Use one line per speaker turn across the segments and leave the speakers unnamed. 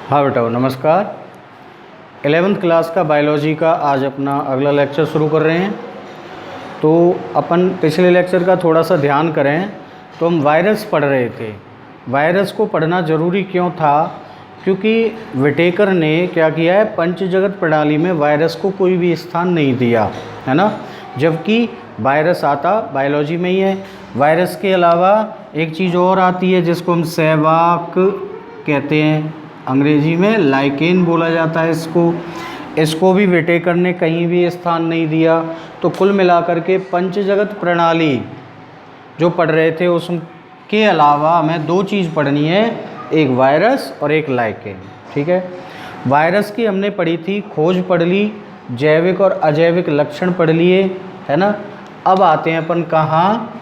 हाँ बेटा नमस्कार। 11th क्लास का बायोलॉजी का आज अपना अगला लेक्चर शुरू कर रहे हैं। तो अपन पिछले लेक्चर का थोड़ा सा ध्यान करें तो हम वायरस पढ़ रहे थे। वायरस को पढ़ना ज़रूरी क्यों था? क्योंकि विटेकर ने क्या किया है, पंचजगत प्रणाली में वायरस को कोई भी स्थान नहीं दिया है ना, जबकि वायरस आता बायोलॉजी में ही है। वायरस के अलावा एक चीज़ और आती है जिसको हम सहवाक कहते हैं, अंग्रेजी में लाइकेन बोला जाता है इसको भी विटेकर ने कहीं भी स्थान नहीं दिया। तो कुल मिलाकर के पंचजगत प्रणाली जो पढ़ रहे थे उसके अलावा हमें दो चीज़ पढ़नी है, एक वायरस और एक लाइकेन। ठीक है, वायरस की हमने पढ़ी थी, खोज पढ़ ली, जैविक और अजैविक लक्षण पढ़ लिए, है ना। अब आते हैं अपन कहाँ,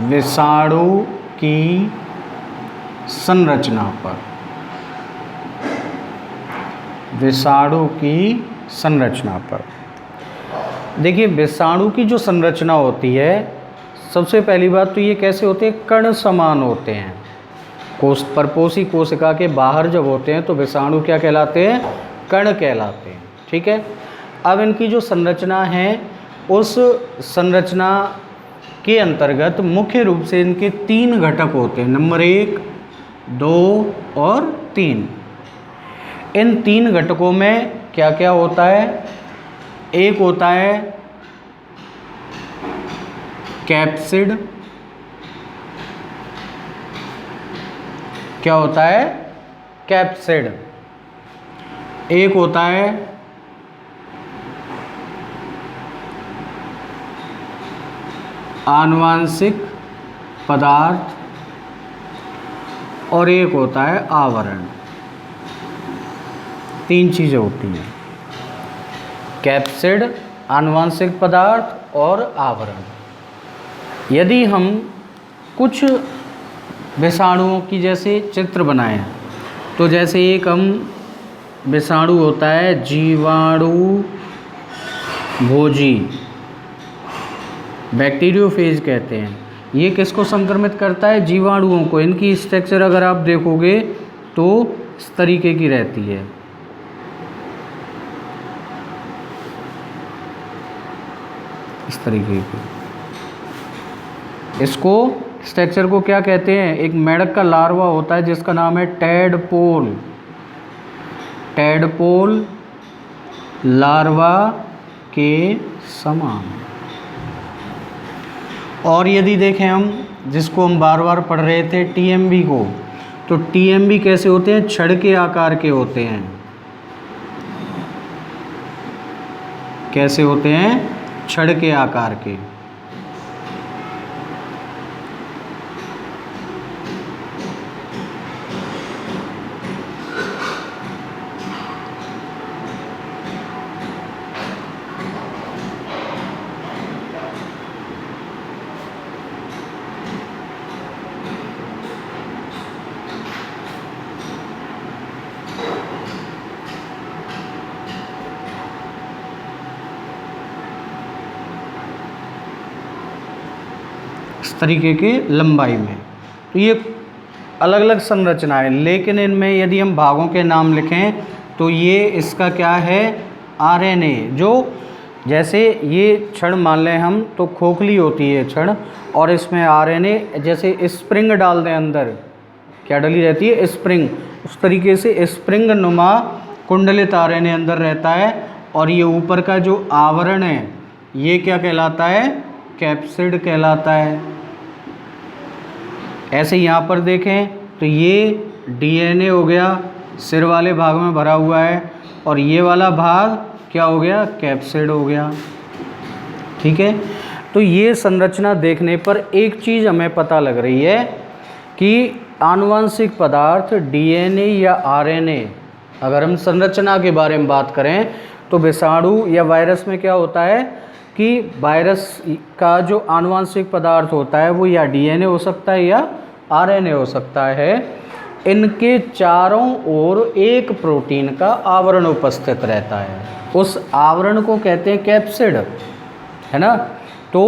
विषाणु की संरचना पर। विषाणु की संरचना पर देखिए, विषाणु की जो संरचना होती है, सबसे पहली बात तो ये कैसे होते हैं, कण समान होते हैं। परपोषी कोशिका के बाहर जब होते हैं तो विषाणु क्या कहलाते हैं, कण कहलाते हैं। ठीक है, अब इनकी जो संरचना है उस संरचना के अंतर्गत मुख्य रूप से इनके तीन घटक होते हैं, नंबर 1, 2 और 3। इन तीन घटकों में क्या क्या होता है? एक होता है कैप्सिड। क्या होता है? कैप्सिड। एक होता है आनुवांशिक पदार्थ और एक होता है आवरण। तीन चीज़ें होती हैं, कैप्सिड, आनुवांशिक पदार्थ और आवरण। यदि हम कुछ विषाणुओं की जैसे चित्र बनाएं तो जैसे एक हम विषाणु होता है जीवाणु भोजी, बैक्टीरियोफेज कहते हैं। ये किसको संक्रमित करता है? जीवाणुओं को। इनकी स्ट्रक्चर अगर आप देखोगे तो इस तरीके की रहती है। इस तरीके की, इसको स्ट्रक्चर को क्या कहते हैं? एक मेढक का लार्वा होता है जिसका नाम है टैडपोल। टैडपोल लार्वा के समान। और यदि देखें हम, जिसको हम बार बार पढ़ रहे थे टीएमबी को, तो टीएमबी कैसे होते हैं? छड़ के आकार के होते हैं। कैसे होते हैं? छड़ के आकार के। तरीके के लंबाई में। तो ये अलग अलग संरचना है, लेकिन इनमें यदि हम भागों के नाम लिखें तो ये इसका क्या है? आरएनए। जो जैसे ये छड़ मान लें हम तो खोखली होती है छड़, और इसमें आरएनए जैसे स्प्रिंग डाल दें अंदर, क्या डली रहती है? स्प्रिंग। उस तरीके से स्प्रिंग नुमा कुंडलित आरएनए अंदर रहता है। और ये ऊपर का जो आवरण है ये क्या कहलाता है? कैप्सिड कहलाता है। ऐसे यहाँ पर देखें तो ये डीएनए हो गया, सिर वाले भाग में भरा हुआ है, और ये वाला भाग क्या हो गया? कैप्सिड हो गया। ठीक है, तो ये संरचना देखने पर एक चीज़ हमें पता लग रही है कि आनुवंशिक पदार्थ डीएनए या आरएनए, अगर हम संरचना के बारे में बात करें तो विषाणु या वायरस में क्या होता है कि वायरस का जो आनुवंशिक पदार्थ होता है वो या डीएनए हो सकता है या आरएनए हो सकता है। इनके चारों ओर एक प्रोटीन का आवरण उपस्थित रहता है, उस आवरण को कहते हैं कैप्सिड, है ना। तो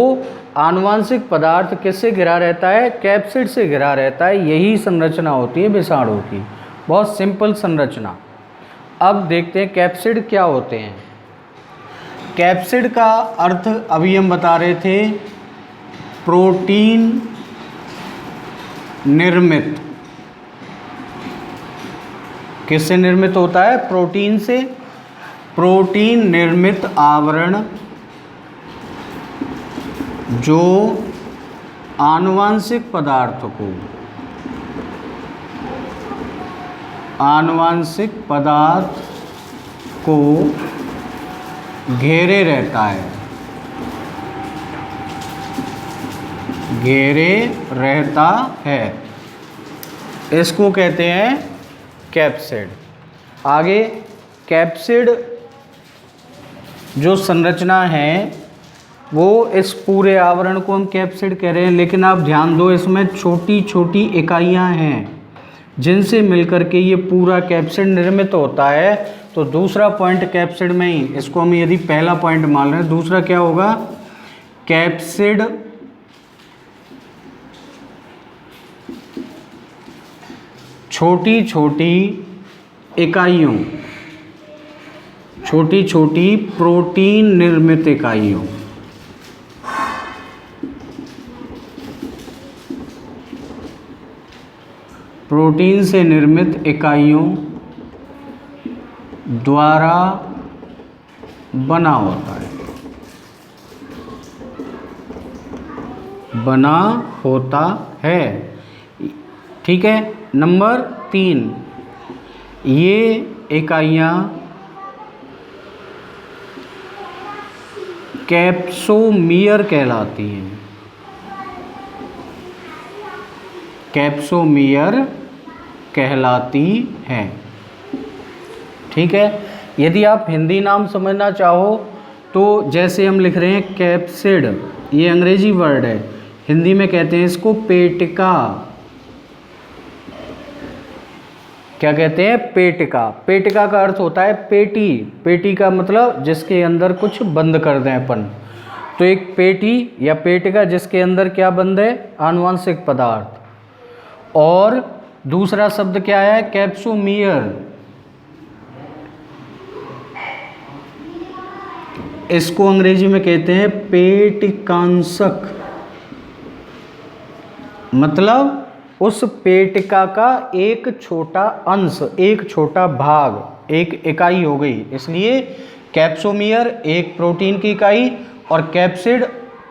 आनुवांशिक पदार्थ किससे घिरा रहता है? कैप्सिड से घिरा रहता है। यही संरचना होती है विषाणु की, बहुत सिंपल संरचना। अब देखते हैं कैप्सिड क्या होते हैं। कैप्सिड का अर्थ अभी हम बता रहे थे, प्रोटीन निर्मित। किससे निर्मित होता है? प्रोटीन से। प्रोटीन निर्मित आवरण जो आनुवांशिक पदार्थ को घेरे रहता है, इसको कहते हैं कैप्सिड। आगे कैप्सिड जो संरचना है वो इस पूरे आवरण को हम कैप्सिड कह रहे हैं, लेकिन आप ध्यान दो इसमें छोटी छोटी इकाइयां हैं जिनसे मिलकर के ये पूरा कैप्सिड निर्मित होता है। तो दूसरा पॉइंट कैप्सिड में ही, इसको हम यदि पहला पॉइंट मान रहे हैं, दूसरा क्या होगा? कैप्सिड छोटी छोटी इकाइयों, छोटी छोटी प्रोटीन निर्मित इकाइयों, प्रोटीन से निर्मित इकाइयों द्वारा बना होता है। ठीक है। नंबर 3, ये इकाइयाँ कैप्सोमियर कहलाती हैं। कैप्सोमियर कहलाती हैं। ठीक है। यदि आप हिंदी नाम समझना चाहो तो जैसे हम लिख रहे हैं कैप्सिड, ये अंग्रेजी वर्ड है, हिंदी में कहते हैं इसको पेटिका। क्या कहते हैं? पेटिका। पेटिका का अर्थ होता है पेटी। पेटी का मतलब जिसके अंदर कुछ बंद कर दें अपन। तो एक पेटी या पेटिका जिसके अंदर क्या बंद है? आनुवांशिक पदार्थ। और दूसरा शब्द क्या है? कैप्सोमियर। इसको अंग्रेजी में कहते हैं पेटिकांशक, मतलब उस पेटिका का एक छोटा अंश, एक छोटा भाग, एक इकाई हो गई। इसलिए कैप्सोमियर एक प्रोटीन की इकाई और कैप्सिड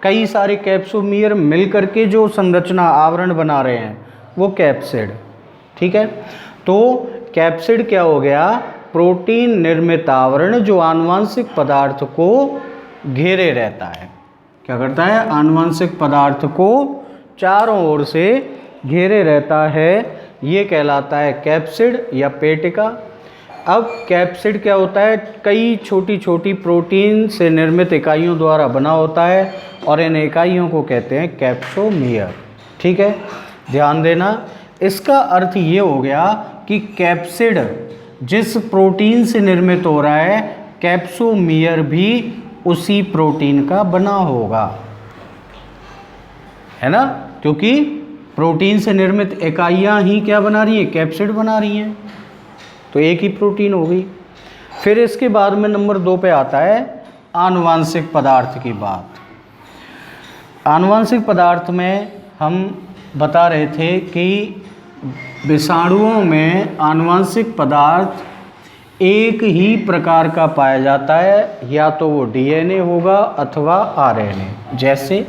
कई सारे कैप्सोमियर मिलकर के जो संरचना आवरण बना रहे हैं वो कैप्सिड। ठीक है। तो कैप्सिड क्या हो गया? प्रोटीन निर्मित आवरण जो आनुवांशिक पदार्थ को घेरे रहता है। क्या करता है? आनुवांशिक पदार्थ को चारों ओर से घेरे रहता है। ये कहलाता है कैप्सिड या पेटिका। अब कैप्सिड क्या होता है? कई छोटी छोटी प्रोटीन से निर्मित इकाइयों द्वारा बना होता है और इन इकाइयों को कहते हैं कैप्सोमियर। ठीक है, ध्यान देना। इसका अर्थ ये हो गया कि कैप्सिड जिस प्रोटीन से निर्मित हो रहा है, कैप्सोमियर भी उसी प्रोटीन का बना होगा, है ना? क्योंकि प्रोटीन से निर्मित इकाइयाँ ही क्या बना रही हैं? कैप्सिड बना रही हैं। तो एक ही प्रोटीन हो गई। फिर इसके बाद में नंबर 2 पे आता है आनुवांशिक पदार्थ की बात। आनुवांशिक पदार्थ में हम बता रहे थे कि विषाणुओं में आनुवांशिक पदार्थ एक ही प्रकार का पाया जाता है, या तो वो डीएनए होगा अथवा आरएनए। जैसे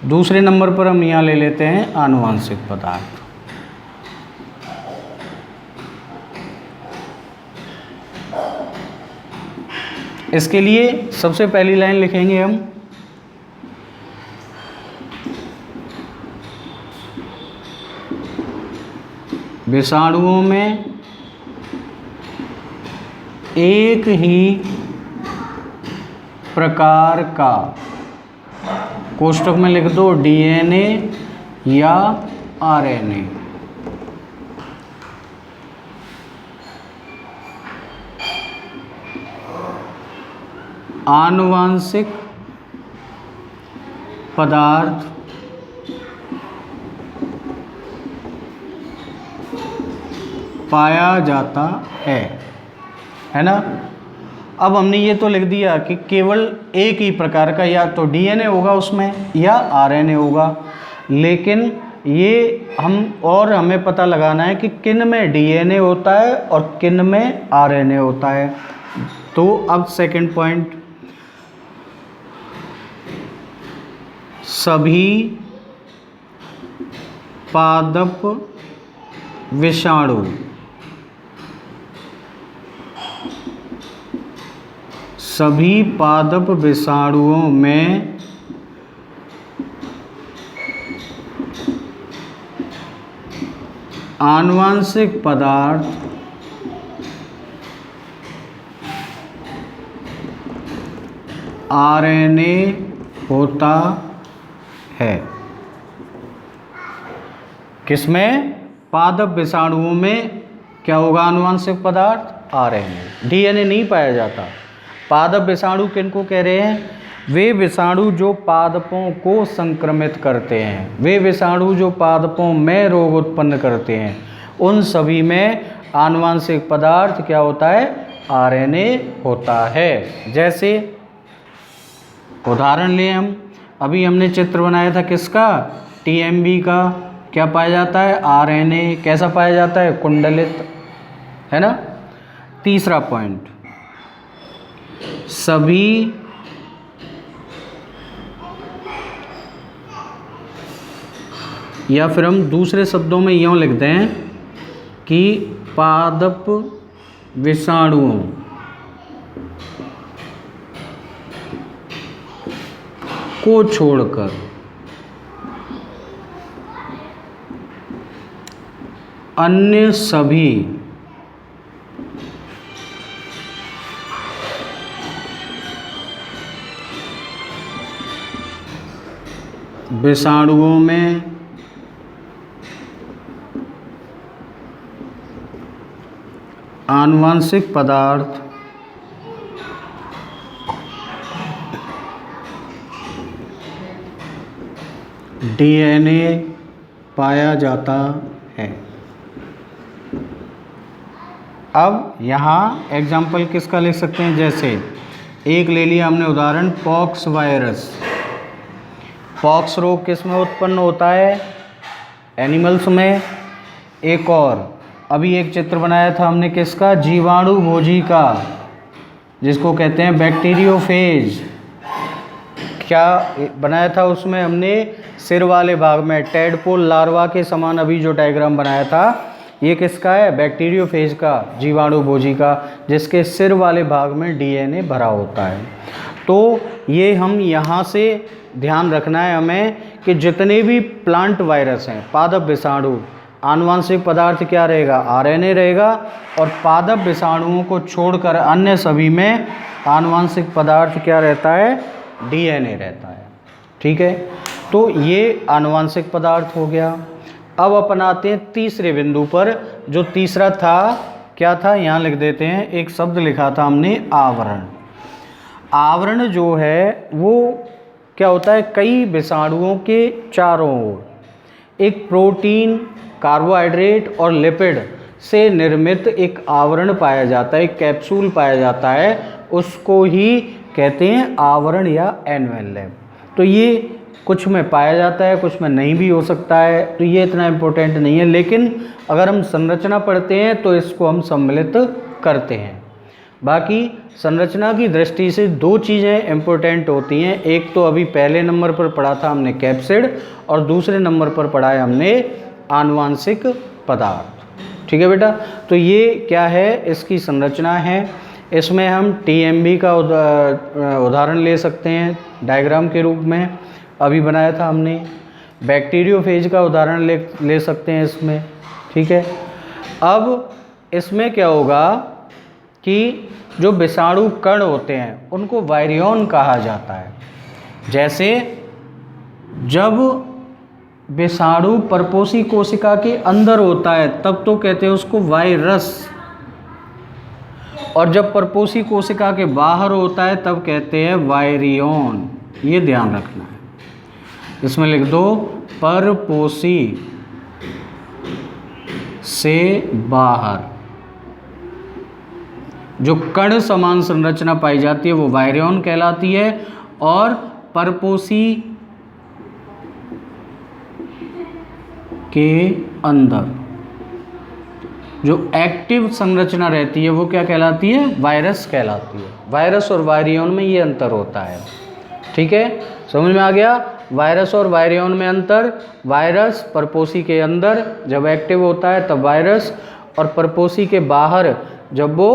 दूसरे नंबर पर हम यहाँ ले लेते हैं आनुवांशिक पदार्थ। इसके लिए सबसे पहली लाइन लिखेंगे हम, विषाणुओं में एक ही प्रकार का, कोष्ठक में लिख दो डीएनए या आरएनए। आनुवांशिक पदार्थ पाया जाता है ना। अब हमने ये तो लिख दिया कि केवल एक ही प्रकार का या तो डीएनए होगा उसमें या आरएनए होगा, लेकिन ये हमें पता लगाना है कि किन में डीएनए होता है और किन में आरएनए होता है। तो अब सेकंड पॉइंट, सभी पादप विषाणु विषाणुओं में आनुवांशिक पदार्थ आरएनए होता है। किसमें? पादप विषाणुओं में क्या होगा आनुवांशिक पदार्थ? आरएनए। डीएनए नहीं पाया जाता। पादप विषाणु किनको कह रहे हैं? वे विषाणु जो पादपों को संक्रमित करते हैं, वे विषाणु जो पादपों में रोग उत्पन्न करते हैं, उन सभी में आनुवांशिक पदार्थ क्या होता है? आरएनए होता है। जैसे उदाहरण लें हम, अभी हमने चित्र बनाया था किसका? टीएमबी का। क्या पाया जाता है? आरएनए। कैसा पाया जाता है? कुंडलित, है ना। तीसरा पॉइंट, सभी या फिर हम दूसरे शब्दों में यूँ लिख दें कि पादप विषाणुओं को छोड़कर अन्य सभी विषाणुओं में आनुवांशिक पदार्थ डीएनए पाया जाता है। अब यहाँ एग्जाम्पल किसका ले सकते हैं? जैसे एक ले लिया हमने उदाहरण, पॉक्स वायरस। पॉक्स रोग किस में उत्पन्न होता है? एनिमल्स में। एक और अभी एक चित्र बनाया था हमने किसका? जीवाणु भोजी का, जिसको कहते हैं बैक्टीरियोफेज। क्या बनाया था उसमें हमने? सिर वाले भाग में टेडपोल लार्वा के समान अभी जो डायग्राम बनाया था, ये किसका है? बैक्टीरियोफेज का, जीवाणु भोजी का, जिसके सिर वाले भाग में डीएनए भरा होता है। तो ये हम यहाँ से ध्यान रखना है हमें कि जितने भी प्लांट वायरस हैं, पादप विषाणु, आनुवांशिक पदार्थ क्या रहेगा? आरएनए रहेगा। और पादप विषाणुओं को छोड़कर अन्य सभी में आनुवांशिक पदार्थ क्या रहता है? डीएनए रहता है। ठीक है, तो ये आनुवांशिक पदार्थ हो गया। अब अपन आते हैं तीसरे बिंदु पर। जो तीसरा था, क्या था? यहाँ लिख देते हैं, एक शब्द लिखा था हमने, आवरण। आवरण जो है वो क्या होता है? कई विषाणुओं के चारों ओर एक प्रोटीन, कार्बोहाइड्रेट और लिपिड से निर्मित एक आवरण पाया जाता है, एक कैप्सूल पाया जाता है, उसको ही कहते हैं आवरण या एनवेलप। तो ये कुछ में पाया जाता है, कुछ में नहीं भी हो सकता है, तो ये इतना इम्पोर्टेंट नहीं है। लेकिन अगर हम संरचना पढ़ते हैं तो इसको हम सम्मिलित करते हैं। बाकी संरचना की दृष्टि से दो चीज़ें इम्पोर्टेंट होती हैं। एक तो अभी पहले नंबर पर पढ़ा था हमने कैप्सिड, और दूसरे नंबर पर पढ़ा है हमने आनुवांशिक पदार्थ। ठीक है बेटा, तो ये क्या है? इसकी संरचना है। इसमें हम टीएमबी का उदाहरण ले सकते हैं डायग्राम के रूप में, अभी बनाया था हमने। बैक्टीरियोफेज का उदाहरण ले सकते हैं इसमें। ठीक है, अब इसमें क्या होगा कि जो विषाणु कण होते हैं उनको वायरियन कहा जाता है। जैसे जब विषाणु परपोषी कोशिका के अंदर होता है तब तो कहते हैं उसको वायरस, और जब परपोषी कोशिका के बाहर होता है तब कहते हैं वायरियन। ये ध्यान रखना है। इसमें लिख दो परपोषी से बाहर जो कण समान संरचना पाई जाती है वो वायरियन कहलाती है, और परपोषी के अंदर जो एक्टिव संरचना रहती है वो क्या कहलाती है, वायरस कहलाती है। वायरस और वायरियन में ये अंतर होता है। ठीक है, समझ में आ गया। वायरस और वायरियन में अंतर, वायरस परपोषी के अंदर जब एक्टिव होता है तब वायरस, और परपोषी के बाहर जब वो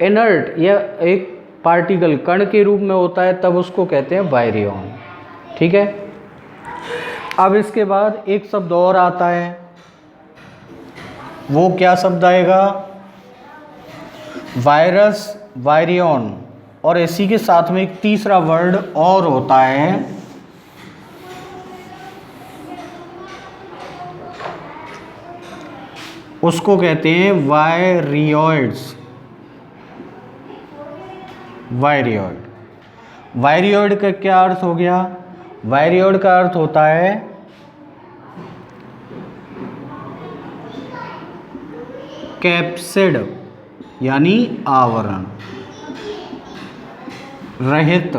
इनर्ट या एक पार्टिकल कण के रूप में होता है तब उसको कहते हैं वायरियन। ठीक है, अब इसके बाद एक शब्द और आता है, वो क्या शब्द आएगा, वायरस, वायरियन, और इसी के साथ में एक तीसरा वर्ड और होता है, उसको कहते हैं वायरियोइड्स। वायरियोइड, वायरियोइड का क्या अर्थ हो गया, वायरियोइड का अर्थ होता है कैप्सिड यानी आवरण रहित,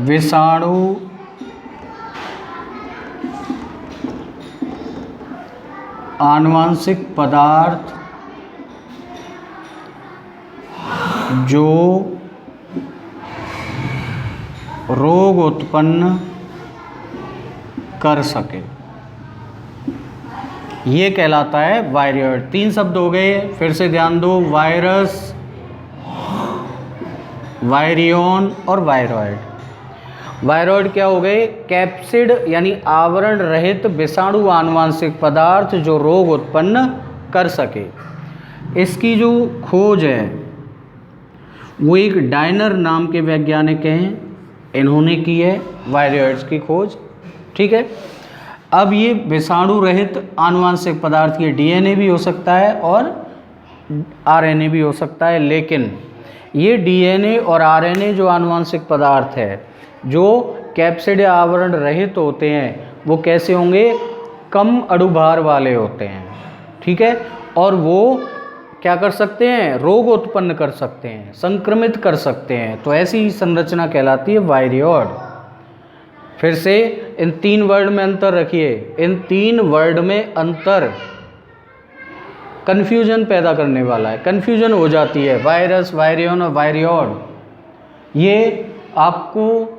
विषाणु आनुवांशिक पदार्थ जो रोग उत्पन्न कर सके, ये कहलाता है वायरियोइड। 3 शब्द हो गए, फिर से ध्यान दो, वायरस, वायरियन और वायरॉइड। वायरॉइड क्या हो गए, कैप्सिड यानी आवरण रहित विषाणु आनुवांशिक पदार्थ जो रोग उत्पन्न कर सके। इसकी जो खोज है वो एक डायनर नाम के वैज्ञानिक हैं, इन्होंने की है वायरॉइड्स की खोज। ठीक है, अब ये विषाणु रहित आनुवांशिक पदार्थ, ये डीएनए भी हो सकता है और आरएनए भी हो सकता है, लेकिन ये डीएनए और आरएनए जो आनुवांशिक पदार्थ है जो कैप्सिड या आवरण रहित होते हैं वो कैसे होंगे, कम अणुभार वाले होते हैं। ठीक है, और वो क्या कर सकते हैं, रोग उत्पन्न कर सकते हैं, संक्रमित कर सकते हैं, तो ऐसी संरचना कहलाती है वायरियोइड। फिर से इन 3 वर्ड में अंतर रखिए, इन 3 वर्ड में अंतर कन्फ्यूजन पैदा करने वाला है, कन्फ्यूजन हो जाती है, वायरस, वायरियन और वायरियोइड। ये आपको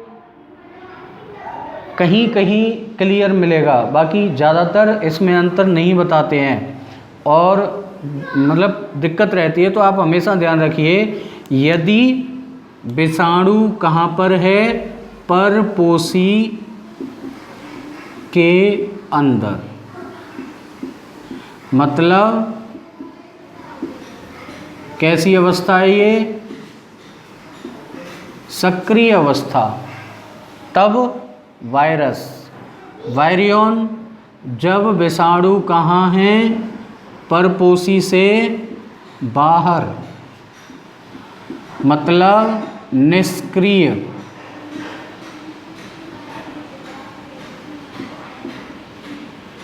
कहीं कहीं क्लियर मिलेगा, बाकी ज़्यादातर इसमें अंतर नहीं बताते हैं और मतलब दिक्कत रहती है। तो आप हमेशा ध्यान रखिए, यदि विषाणु कहाँ पर है, परपोषी के अंदर, मतलब कैसी अवस्था है ये, सक्रिय अवस्था, तब वायरस। वायरियन जब विषाणु कहाँ हैं, परपोषी से बाहर, मतलब निष्क्रिय।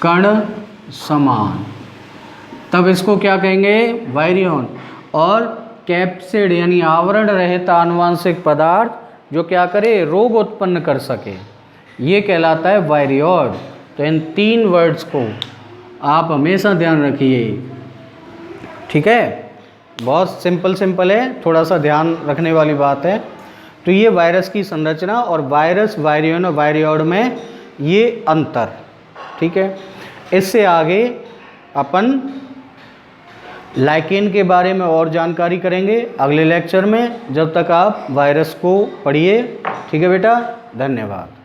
कण समान, तब इसको क्या कहेंगे, वायरियन। और कैप्सिड यानी आवरण रहित आनुवांशिक पदार्थ जो क्या करे, रोग उत्पन्न कर सके, ये कहलाता है वायरियोइड। तो इन 3 वर्ड्स को आप हमेशा ध्यान रखिए। ठीक है, बहुत सिंपल है, थोड़ा सा ध्यान रखने वाली बात है। तो ये वायरस की संरचना और वायरस, वायरियन और वायरियोइड में ये अंतर। ठीक है, इससे आगे अपन लाइकेन के बारे में और जानकारी करेंगे अगले लेक्चर में। जब तक आप वायरस को पढ़िए। ठीक है बेटा, धन्यवाद।